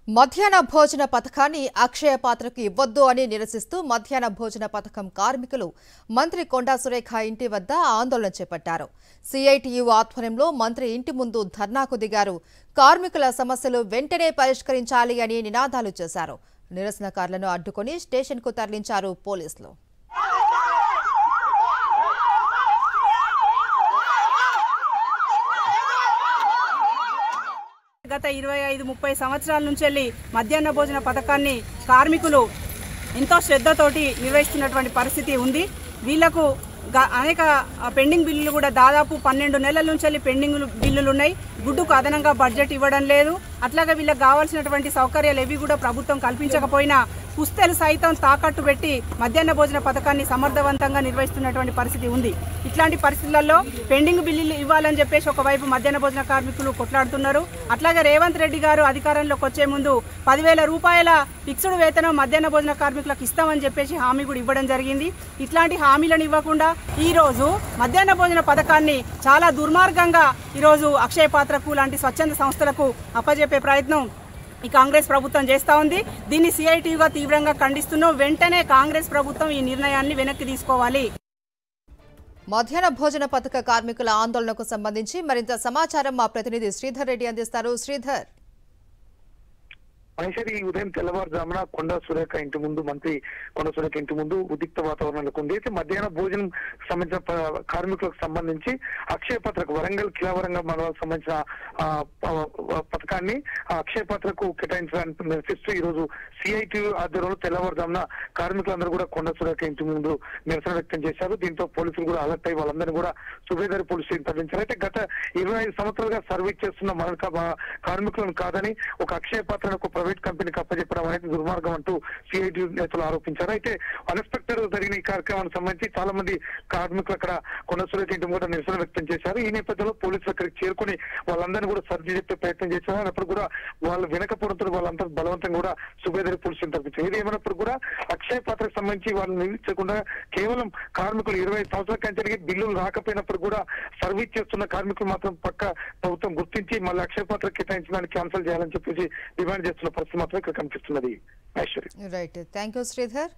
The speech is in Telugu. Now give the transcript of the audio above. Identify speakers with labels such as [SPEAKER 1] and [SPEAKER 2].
[SPEAKER 1] మధ్యాహ్న భోజన పథకాన్ని అక్షయ పాత్రకు ఇవ్వొద్దు అని నిరసిస్తూ మధ్యాహ్న భోజన పథకం కార్మికులు మంత్రి కొండా సురేఖ ఇంటి వద్ద ఆందోళన చేపట్టారు. సిఐటియు ఆధ్వర్యంలో మంత్రి ఇంటి ముందు ధర్నాకు దిగారు. కార్మికుల సమస్యలు వెంటనే పరిష్కరించాలి అని నినాదాలు చేశారు. నిరసనకారులను అడ్డుకొని స్టేషన్కు తరలించారు పోలీసులు.
[SPEAKER 2] గత 25-30 సంవత్సరాల నుంచి మధ్యాహ్న భోజన పథకాన్ని కార్మికులు ఎంతో శ్రద్ధతోటి నిర్వహిస్తున్నటువంటి పరిస్థితి ఉంది. వీళ్లకు అనేక పెండింగ్ బిల్లులు కూడా దాదాపు 12 నెలల నుంచి పెండింగ్ బిల్లులు ఉన్నాయి. గుడ్డుకు అదనంగా బడ్జెట్ ఇవ్వడం లేదు. అట్లాగే వీళ్ళకి కావాల్సినటువంటి సౌకర్యాలు ఏవి కూడా ప్రభుత్వం కల్పించకపోయినా పుస్తలు సైతం తాకట్టు పెట్టి మధ్యాహ్న భోజన పథకాన్ని సమర్థవంతంగా నిర్వహిస్తున్నటువంటి పరిస్థితి ఉంది. ఇట్లాంటి పరిస్థితులలో పెండింగ్ బిల్లులు ఇవ్వాలని చెప్పేసి ఒకవైపు మధ్యాహ్న భోజన కార్మికులు కొట్లాడుతున్నారు. అట్లాగే రేవంత్ రెడ్డి గారు అధికారంలోకి వచ్చే ముందు 10,000 రూపాయల ఫిక్స్డ్ వేతనం మధ్యాహ్న భోజన కార్మికులకు ఇస్తామని చెప్పేసి హామీ కూడా ఇవ్వడం జరిగింది. ఇట్లాంటి హామీలను ఇవ్వకుండా ఈ రోజు మధ్యాహ్న భోజన పథకాన్ని చాలా దుర్మార్గంగా ఈరోజు అక్షయ పాత్రకు లాంటి స్వచ్ఛంద సంస్థలకు అప్పజెప్పే ప్రయత్నం ఈ కాంగ్రెస్ ప్రభుత్వం చేస్తా ఉంది. దీన్ని సిఐటియుగా తీవ్రంగా ఖండిస్తున్నాం. వెంటనే కాంగ్రెస్ ప్రభుత్వం ఈ నిర్ణయాన్ని వెనక్కి తీసుకోవాలి.
[SPEAKER 1] మధ్యాహ్న భోజన పథక కార్మికుల ఆందోళనకు సంబంధించి మరింత సమాచారం మా ప్రతినిధి శ్రీధర్ రెడ్డి అందిస్తారు. శ్రీధర్,
[SPEAKER 3] మహేశ్వరి, ఈ ఉదయం తెల్లవారుజామున కొండా సురేఖ ఇంటి ముందు మంత్రి కొండా సురేఖ ఇంటి ముందు ఉద్రిక్త వాతావరణం ఉంది. అయితే మధ్యాహ్న భోజనం సంబంధించిన కార్మికులకు సంబంధించి అక్షయ పాత్రకు వరంగల్ కిలావరంగల్ మండలానికి సంబంధించిన పథకాన్ని అక్షయ పాత్రకు కేటాయించడానికి నిరసిస్తూ ఈ రోజు సిఐటియు ఆధ్వర్యంలో తెల్లవారుజామున కార్మికులందరూ కూడా కొండా సురేఖ ఇంటి ముందు నిరసన వ్యక్తం చేశారు. దీంతో పోలీసులు కూడా అలర్ట్ అయ్యి వాళ్ళందరినీ కూడా సుబేదారి పోలీసులు తరలించారు. అయితే గత 25 సంవత్సరాలుగా సర్వీస్ చేస్తున్న మన కార్మికులను కాదని ఒక అక్షయ పాత్రకు ప్రైవేట్ కంపెనీకి అప్పచెప్పడం అనేది దుర్మార్గం అంటూ సిఐటియు నేతలు ఆరోపించారు. అయితే అన్ఎక్స్పెక్టెడ్ జరిగిన ఈ కార్యక్రమానికి సంబంధించి చాలా మంది కార్మికులు అక్కడ కొండా సురేఖ ఇంటి ముందు నిరసన వ్యక్తం చేశారు. ఈ నేపథ్యంలో పోలీసులు అక్కడికి చేరుకుని వాళ్ళందరినీ కూడా సర్ది చెప్పే ప్రయత్నం చేశారు. అప్పుడు కూడా వాళ్ళు వినకపోవడంతో వాళ్ళంతా బలవంతంగా కూడా సుబేదారి పోలీసులు తప్పించారు. ఇది ఏమైనప్పుడు కూడా అక్షయ పాత్రకు సంబంధించి వాళ్ళు నిలిచకుండా కేవలం కార్మికులు 25 సంవత్సరాల కంటే బిల్లులు రాకపోయినప్పుడు కూడా సర్వీస్ చేస్తున్న కార్మికులు మాత్రం పక్క ప్రభుత్వం గుర్తించి మళ్ళీ అక్షయ పాత్ర కేటాయించడానికి క్యాన్సిల్ చేయాలని చెప్పేసి డిమాండ్ చేస్తున్న పరిస్థితి మాత్రం ఇక్కడ కనిపిస్తున్నది.
[SPEAKER 1] Right, thank you Sridhar.